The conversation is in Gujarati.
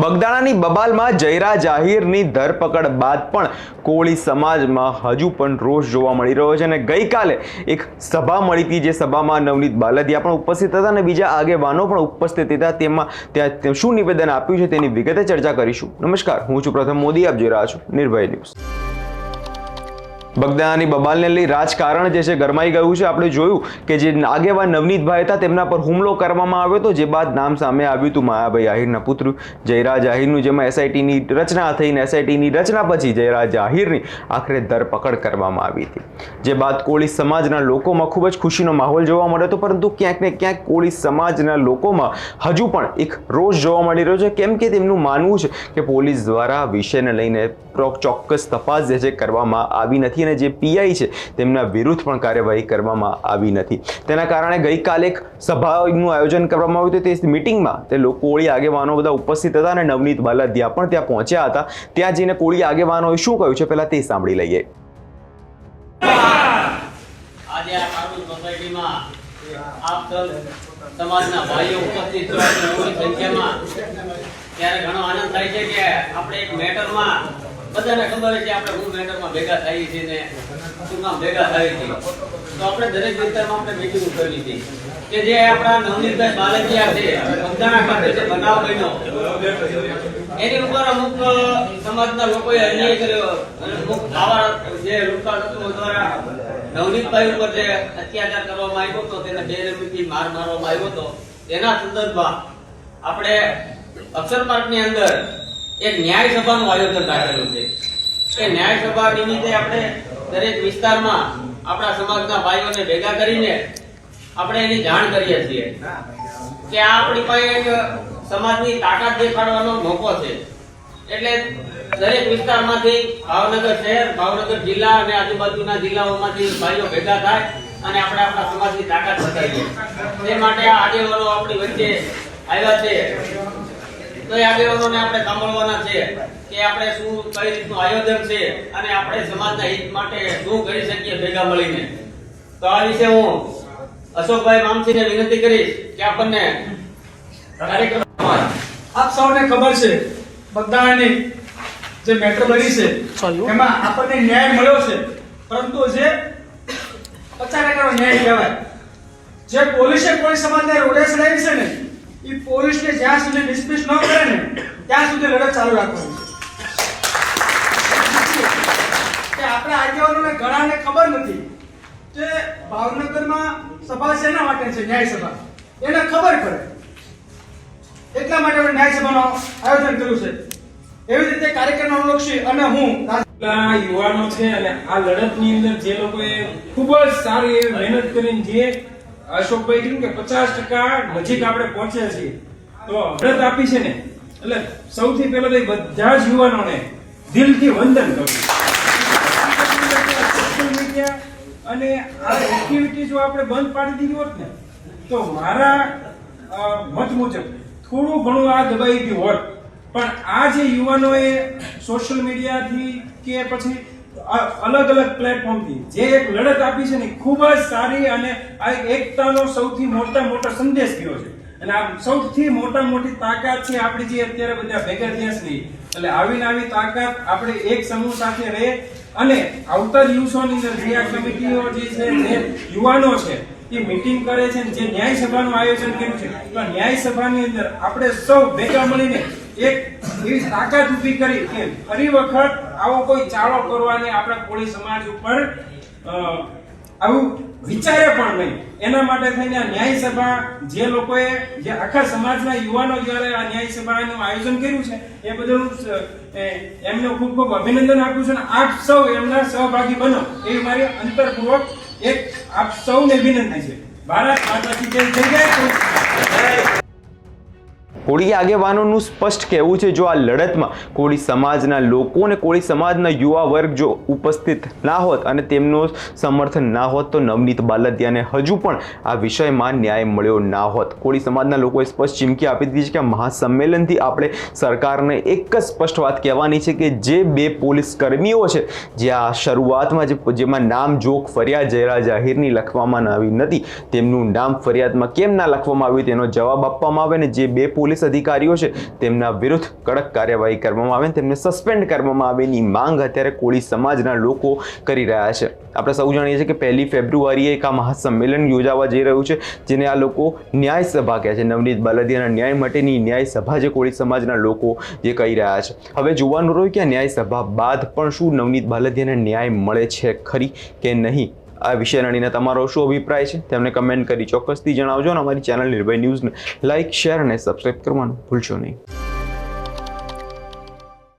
બગદાણાની બબાલમાં જયરાજ આહિરની ધરપકડ બાદ પણ કોળી સમાજમાં હજુ પણ રોષ જોવા મળી રહ્યો છે અને ગઈકાલે એક સભા મળી હતી જે સભામાં નવનીત બાલદિયા પણ ઉપસ્થિત હતા અને બીજા આગેવાનો પણ ઉપસ્થિત હતા ત્યાં શું નિવેદન આપ્યું છે તેની વિગતે ચર્ચા કરીશું। નમસ્કાર, હું છું પ્રથમ મોદી, આપ જોઈ રહ્યા છો નિર્ભય ન્યૂઝ। બગદાણાની બબાલને લઈ રાજકારણ જે છે ગરમાઈ ગયું છે। આપણે જોયું કે જે આગેવાન નવનીતભાઈ હતા તેમના પર હુમલો કરવામાં આવ્યો હતો, જે બાદ નામ સામે આવ્યું હતું માયાભાઈ આહિરના પુત્ર જયરાજ આહિરનું, જેમાં એસઆઈટીની રચના થઈને એસઆઈટીની રચના પછી જયરાજ આહિરની આખરે ધરપકડ કરવામાં આવી હતી, જે બાદ કોળી સમાજના લોકોમાં ખૂબ જ ખુશીનો માહોલ જોવા મળ્યો હતો। પરંતુ ક્યાંક ને ક્યાંક કોળી સમાજના લોકોમાં હજુ પણ એક રોષ જોવા મળી રહ્યો છે, કેમ કે તેમનું માનવું છે કે પોલીસ દ્વારા વિષયને લઈને ચોક્કસ તપાસ જે છે કરવામાં આવી નથી અને જે પીઆઈ છે તેમના વિરુદ્ધ પણ કાર્યવાહી કરવામાં આવી નથી। તેના કારણે ગઈકાલે એક સભાનું આયોજન કરવામાં આવ્યું હતું। તે મિટિંગમાં તે કોળી આગેવાનો બધા ઉપસ્થિત હતા અને નવનીત બાલદિયા પણ ત્યાં પહોંચ્યા હતા। ત્યાં જઈને કોળી આગેવાનોએ શું કહ્યું છે પહેલા તે સાંભળી લઈએ। આજે આ કાનૂન સોસાયટીમાં આપ સમાજના ભાઈઓ ઉપસ્થિત છો મોટી સંખ્યામાં, ત્યારે ઘણો આનંદ થાય છે કે આપણે એક મેટરમાં બધાને ખબર છે આપણે હું મેટરમાં ભેગા થઈ છે ને શું કામ ભેગા થઈ છે, તો આપણે દરેક વિસ્તારમાં આપણે મીટિંગ કરવી હતી કે જે આપણા નવનીતભાઈ બાલદિયા છે બગદાણા ખાતે જે બનાવ બન્યો એની ઉપર અમુક સમાજના લોકોએ અન્યાય કર્યો, અમુક આવા જે રૂપા તત્વો દ્વારા નવનીતભાઈ ઉપર જે અત્યાચાર કરવામાં આવ્યો હતો, તેને બેરહેમીથી માર મારવામાં આવ્યો હતો, તેના સંદર્ભમાં આપણે અક્ષર પાર્કની અંદર એક ન્યાય સભાનું આયોજન રાખેલું છે। એ ન્યાય સભા નિમિત્તે આપણે દરેક વિસ્તારમાં આપણા સમાજના ભાઈઓને ભેગા કરીને આપણે એની જાણ કરીએ છીએ કે આ આપણી પાસે એક સમાજની તાકાત દેખાડવાનો મોકો છે। એટલે દરેક વિસ્તારમાંથી ભાવનગર શહેર, ભાવનગર જિલ્લા અને આજુબાજુના જિલ્લાઓમાંથી ભાઈઓ ભેગા થાય અને આપણે આપણા સમાજની તાકાત બતાવીએ। તે માટે આ આગેવાનો આપણી વચ્ચે આવ્યા છે, તો એ આગેવાનોને આપણે સાંભળવાના છે કે આપણે શું કઈ રીતનું આયોજન છે અને આપણે સમાજના હિત માટે શું કરી શકીએ ભેગા મળીને। તો આ વિશે હું અશોકભાઈ મામસીને વિનંતી કરીશ કે આપણને કાર્યક્રમ આપ સૌને ખબર છે બગદાણાની જે મેટર બની છે એમાં આપણને ન્યાય મળ્યો છે, પરંતુ જે 50% ન્યાય કહેવાય, જે પોલીસે કોઈ સમાજને રોડે ચડાવી છે ને એ પોલીસને જ્યાં સુધી ડિસ્મિસ ન કરે ને ત્યાં સુધી લડત ચાલુ રાખવાની છે। આપણા આગેવાનોને ઘણાને ખબર નથી કે ભાવનગરમાં સભા શેના માટે છે, ન્યાય સભા એને ખબર પડે એટલા માટે આપણે ન્યાય સભાનું આયોજન કર્યું છે। એવી રીતે કાર્યક્રમ અનુલક્ષી અને હું યુવાનો છે અને આ લડતની અંદર જે લોકોએ ખૂબ જ સારી એવી મહેનત કરીને જે અશોકભાઈ કીધું કે 50% નજીક આપણે પહોંચ્યા છીએ, તો લડત આપી છે ને, એટલે સૌથી પહેલા તો બધા જ યુવાનોને દિલથી વંદન કરું। સોશિયલ મીડિયા અને આ એક્ટિવિટી જો આપણે બંધ પાડી દીધી હોત ને તો મારા મત મુજબ થોડું ઘણું આ દબાઈ ગયું હોત, પણ આ જે યુવાનોએ સોશિયલ મીડિયાથી કે પછી અલગ અલગ પ્લેટફોર્મથી જે એક લડત આપી છે ને ખૂબ જ સારી અને આ એકતાનો સૌથી મોટો સંદેશ ગયો છે અને આ સૌથી મોટી તાકાત છે આપણી જે અત્યારે બધા ભેગા થયા છે। એટલે આવી તાકાત આપણે એક સમૂહ સાથે રહે અને આવતા દિવસોની અંદર જે આ કમિટીઓ જે છે જે યુવાનો છે એ મીટિંગ કરે છે, જે ન્યાય સભાનું આયોજન કર્યું છે, તો ન્યાય સભાની અંદર આપણે સૌ ભેગા મળીને એક એવી તાકાત ઊભી કરી કે ફરી વખત આવો કોઈ ચાળો કરવાની આપણા કોળી સમાજ ઉપર આવું વિચારે પણ નહીં। એના માટે થઈને આ ન્યાય સભા જે લોકોએ જે આખા સમાજના યુવાનો જ્યારે આ ન્યાય સભાનું આયોજન કર્યું છે એ બદલ એમને ખૂબ ખૂબ અભિનંદન આપું છું અને આપ સૌ એમના સહભાગી બનો એવી મારી અંતરપૂર્વક એક આપ સૌને વિનંતી છે। ભારત માતા કી જય, જય જય કોળી। કોળી આગેવાનોનું સ્પષ્ટ કહેવું છે જો આ લડતમાં કોળી સમાજના લોકો અને કોળી સમાજના યુવા વર્ગ જો ઉપસ્થિત ના હોત અને તેમનું સમર્થન ના હોત તો નવનીત બાલદિયાને હજુ પણ આ વિષયમાં ન્યાય મળ્યો ના હોત। કોળી સમાજના લોકોએ સ્પષ્ટ ચીમકી આપી દીધી છે કે મહાસંમેલનથી આપણે સરકારને એક જ સ્પષ્ટ વાત કહેવાની છે કે જે 2 પોલીસ કર્મીઓ છે જે આ શરૂઆતમાં જેમાં નામ જોગ ફરિયાદ જયરાજ આહિરની લખવામાં આવી નથી, તેમનું નામ ફરિયાદમાં કેમ ના લખવામાં આવ્યું તેનો જવાબ આપવામાં આવે ને જે 2 પોલીસ IAS અધિકારીઓ છે તેમના વિરુદ્ધ કડક કાર્યવાહી કરવામાં આવે, તેમને સસ્પેન્ડ કરવામાં આવેની માંગ અત્યારે કોળી સમાજના લોકો કરી રહ્યા છે. આપણે સૌ જાણીએ છીએ કે 1 ફેબ્રુઆરીએ એક આ મહાસંમેલન યોજાવા જઈ રહ્યું છે, જેને આ લોકો ન્યાય સભા કહે છે. નવનીત બાલદિયાના ન્યાય માટેની ન્યાય સભા જે કોળી સમાજના લોકો જે કહી રહ્યા છે. હવે જોવાનું રહ્યું કે આ ન્યાય સભા બાદ પણ શું નવનીત બાલદિયાને ન્યાય મળે છે ખરી કે નહીં. આ વિષય લઈને તમારો શું અભિપ્રાય છે તેમને કમેન્ટ કરી ચોક્કસથી જણાવજો અને અમારી ચેનલ નિર્ભય ન્યૂઝને લાઇક, શેર અને સબસ્ક્રાઇબ કરવાનું ભૂલશો નહીં.